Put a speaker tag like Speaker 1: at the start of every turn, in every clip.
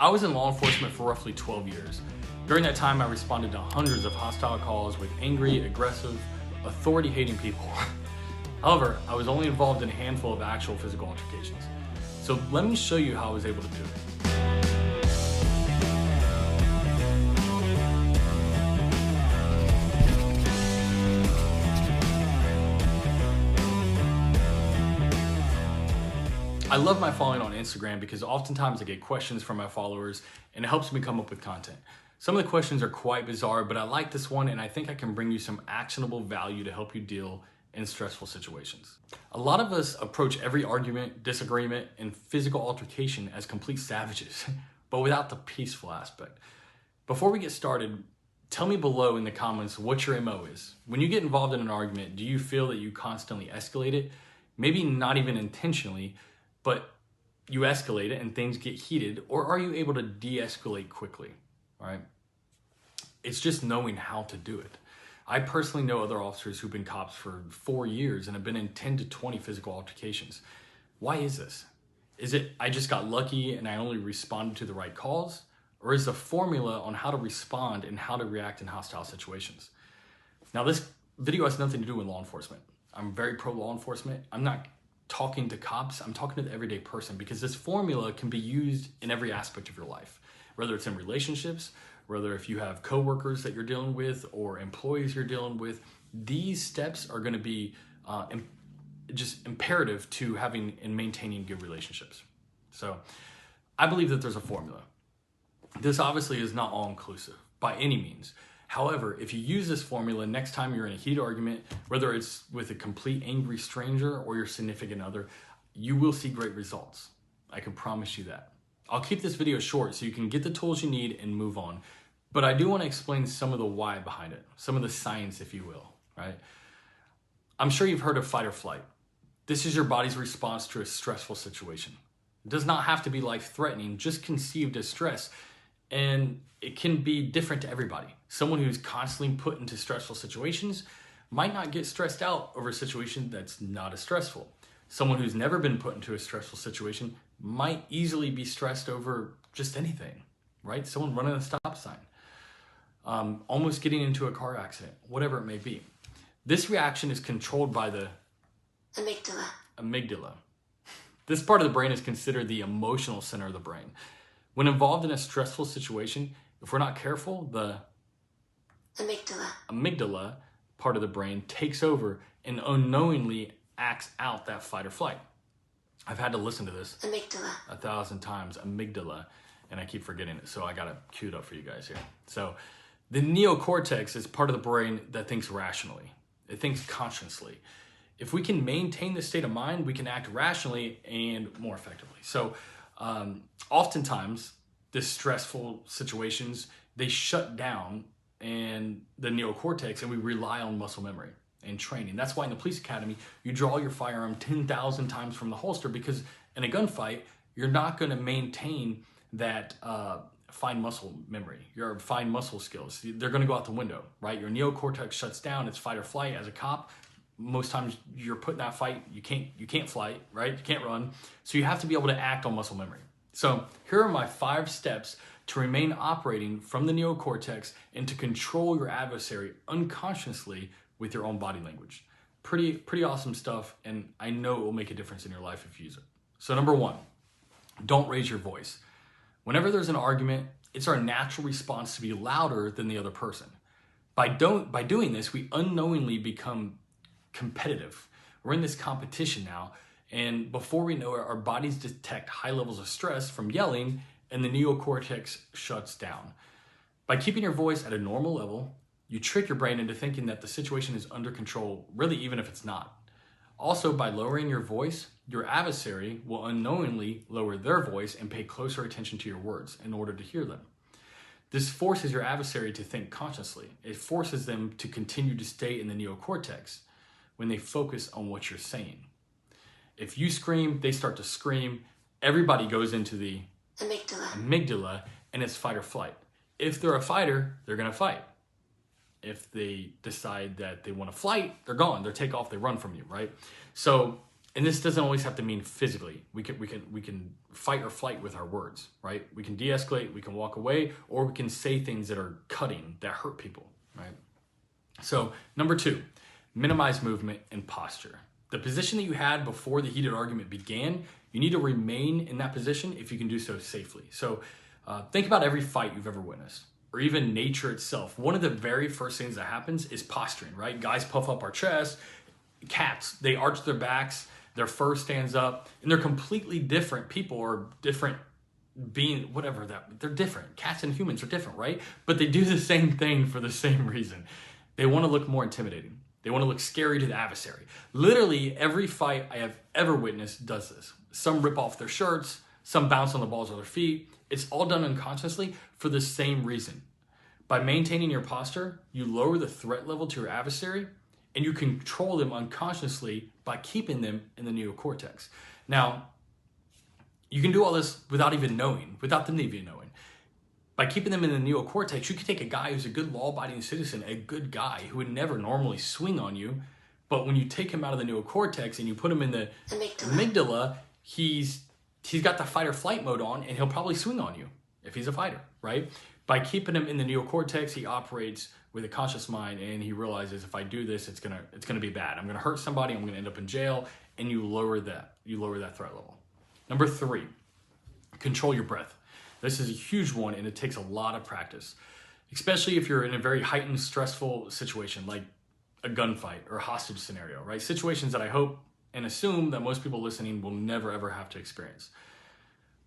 Speaker 1: I was in law enforcement for roughly 12 years. During that time, I responded to hundreds of hostile calls with angry, aggressive, authority-hating people. However, I was only involved in a handful of actual physical altercations. So let me show you how I was able to do it. I love my following on Instagram because oftentimes I get questions from my followers and it helps me come up with content. Some of the questions are quite bizarre, but I like this one and I think I can bring you some actionable value to help you deal in stressful situations. A lot of us approach every argument, disagreement, and physical altercation as complete savages, but without the peaceful aspect. Before we get started, tell me below in the comments what your MO is. When you get involved in an argument, do you feel that you constantly escalate it? Maybe not even intentionally, but you escalate it and things get heated, or are you able to de-escalate quickly, right? It's just knowing how to do it. I personally know other officers who've been cops for 4 years and have been in 10 to 20 physical altercations. Why is this? Is it I just got lucky and I only responded to the right calls? Or is the formula on how to respond and how to react in hostile situations? Now, this video has nothing to do with law enforcement. I'm very pro law enforcement. I'm not talking to cops, I'm talking to the everyday person, because this formula can be used in every aspect of your life, whether it's in relationships, whether if you have coworkers that you're dealing with or employees you're dealing with. These steps are going to be just imperative to having and maintaining good relationships. So I believe that there's a formula. This obviously is not all inclusive by any means. However, if you use this formula next time you're in a heated argument, whether it's with a complete angry stranger or your significant other, you will see great results. I can promise you that. I'll keep this video short so you can get the tools you need and move on. But I do want to explain some of the why behind it, some of the science, if you will, right? I'm sure you've heard of fight or flight. This is your body's response to a stressful situation. It does not have to be life-threatening, just conceived as stress. And it can be different to everybody. Someone who's constantly put into stressful situations might not get stressed out over a situation that's not as stressful. Someone who's never been put into a stressful situation might easily be stressed over just anything, right? Someone running a stop sign, almost getting into a car accident, whatever it may be. This reaction is controlled by the amygdala. This part of the brain is considered the emotional center of the brain. When involved in a stressful situation, if we're not careful, the amygdala part of the brain takes over and unknowingly acts out that fight or flight. I've had to listen to this 1,000 times, amygdala, and I keep forgetting it, so I got to cue it up for you guys here. So the neocortex is part of the brain that thinks rationally. It thinks consciously. If we can maintain this state of mind, we can act rationally and more effectively. So oftentimes, the stressful situations, they shut down and the neocortex, and we rely on muscle memory and training. That's why in the police academy, you draw your firearm 10,000 times from the holster, because in a gunfight, you're not going to maintain that fine muscle memory, your fine muscle skills. They're going to go out the window, right? Your neocortex shuts down. It's fight or flight. As a cop, most times you're put in that fight, you can't fight, right? You can't run. So you have to be able to act on muscle memory. So here are my 5 steps to remain operating from the neocortex and to control your adversary unconsciously with your own body language. Pretty awesome stuff, and I know it will make a difference in your life if you use it. So number 1, don't raise your voice. Whenever there's an argument, it's our natural response to be louder than the other person. By doing this, we unknowingly become competitive. We're in this competition now, and before we know it, our bodies detect high levels of stress from yelling, and the neocortex shuts down. By keeping your voice at a normal level, you trick your brain into thinking that the situation is under control, really even if it's not. Also, by lowering your voice, your adversary will unknowingly lower their voice and pay closer attention to your words in order to hear them. This forces your adversary to think consciously. It forces them to continue to stay in the neocortex when they focus on what you're saying. If you scream, they start to scream. Everybody goes into the amygdala, and it's fight or flight. If they're a fighter, they're going to fight. If they decide that they want to flight, they're gone. They take off, they run from you, right? So And this doesn't always have to mean physically. We can fight or flight with our words, right? We can de-escalate, we can walk away, or we can say things that are cutting, that hurt people, right? So number 2, minimize movement and posture. The position that you had before the heated argument began, you need to remain in that position if you can do so safely. So think about every fight you've ever witnessed, or even nature itself. One of the very first things that happens is posturing, right? Guys puff up our chest. Cats, they arch their backs, their fur stands up, and they're completely different people, or different being, whatever that, they're different. Cats and humans are different, right? But they do the same thing for the same reason. They want to look more intimidating. They want to look scary to the adversary. Literally every fight I have ever witnessed does this. Some rip off their shirts, some bounce on the balls of their feet. It's all done unconsciously for the same reason. By maintaining your posture, you lower the threat level to your adversary, and you control them unconsciously by keeping them in the neocortex. Now, you can do all this without even knowing, without them even knowing. By keeping them in the neocortex, you can take a guy who's a good law-abiding citizen, a good guy who would never normally swing on you, but when you take him out of the neocortex and you put him in the amygdala, he's got the fight or flight mode on, and he'll probably swing on you if he's a fighter, right? By keeping him in the neocortex, he operates with a conscious mind, and he realizes, if I do this, it's gonna be bad. I'm gonna hurt somebody, I'm gonna end up in jail, and you lower that threat level. Number 3, control your breath. This is a huge one, and it takes a lot of practice, especially if you're in a very heightened, stressful situation like a gunfight or a hostage scenario, right? Situations that I hope and assume that most people listening will never ever have to experience.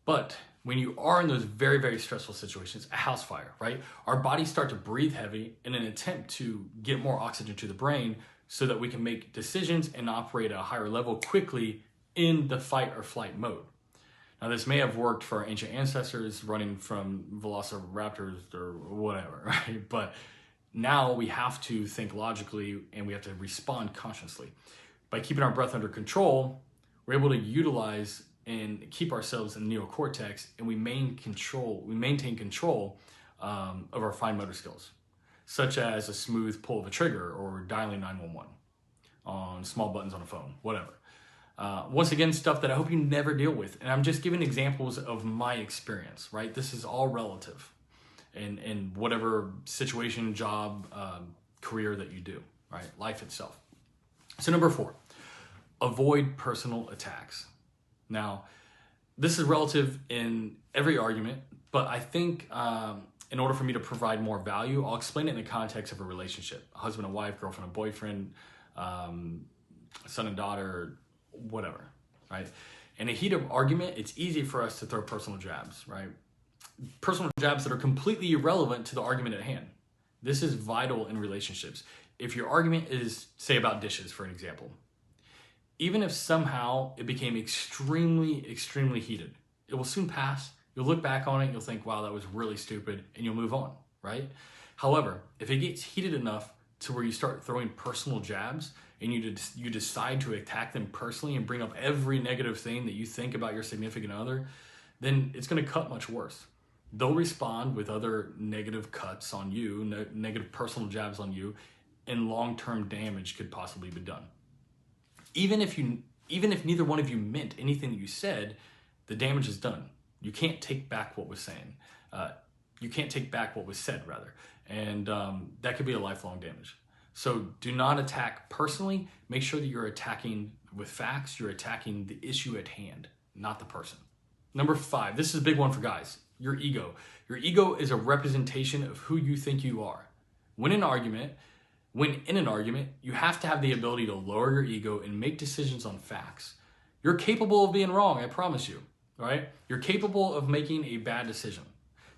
Speaker 1: But when you are in those very, very stressful situations, a house fire, right? Our bodies start to breathe heavy in an attempt to get more oxygen to the brain so that we can make decisions and operate at a higher level quickly in the fight or flight mode. Now, this may have worked for our ancient ancestors running from velociraptors or whatever, right? But now we have to think logically, and we have to respond consciously. By keeping our breath under control, we're able to utilize and keep ourselves in the neocortex, and we maintain control of our fine motor skills, such as a smooth pull of a trigger or dialing 911 on small buttons on a phone, whatever. Once again, stuff that I hope you never deal with. And I'm just giving examples of my experience, right? This is all relative in whatever situation, job, career that you do, right? Life itself. So number 4, avoid personal attacks. Now, this is relative in every argument, but I think in order for me to provide more value, I'll explain it in the context of a relationship, a husband and wife, girlfriend and boyfriend, son and daughter, whatever, right? In a heat of argument, it's easy for us to throw personal jabs, right? Personal jabs that are completely irrelevant to the argument at hand. This is vital in relationships. If your argument is, say, about dishes, for an example, even if somehow it became extremely, extremely heated, it will soon pass. You'll look back on it, you'll think, wow, that was really stupid, and you'll move on, right? However, if it gets heated enough to where you start throwing personal jabs and you decide to attack them personally and bring up every negative thing that you think about your significant other, then it's going to cut much worse. They'll respond with other negative cuts on you, negative personal jabs on you, and long-term damage could possibly be done. Even if neither one of you meant anything that you said, the damage is done. You can't take back what was saying. You can't take back what was said, rather. And that could be a lifelong damage. So do not attack personally. Make sure that you're attacking with facts. You're attacking the issue at hand, not the person. Number 5, this is a big one for guys, your ego. Your ego is a representation of who you think you are. When in an argument, you have to have the ability to lower your ego and make decisions on facts. You're capable of being wrong, I promise you, right? You're capable of making a bad decision.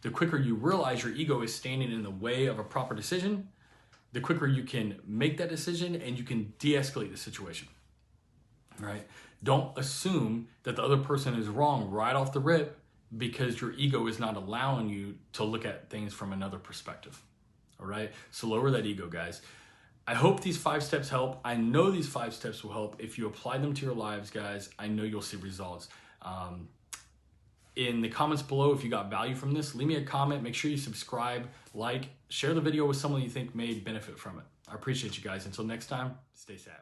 Speaker 1: The quicker you realize your ego is standing in the way of a proper decision, the quicker you can make that decision and you can de-escalate the situation, right? Don't assume that the other person is wrong right off the rip because your ego is not allowing you to look at things from another perspective, all right? So lower that ego, guys. I hope these 5 steps help. I know these 5 steps will help. If you apply them to your lives, guys, I know you'll see results. In the comments below, if you got value from this, leave me a comment. Make sure you subscribe, like, share the video with someone you think may benefit from it. I appreciate you guys. Until next time, stay savage.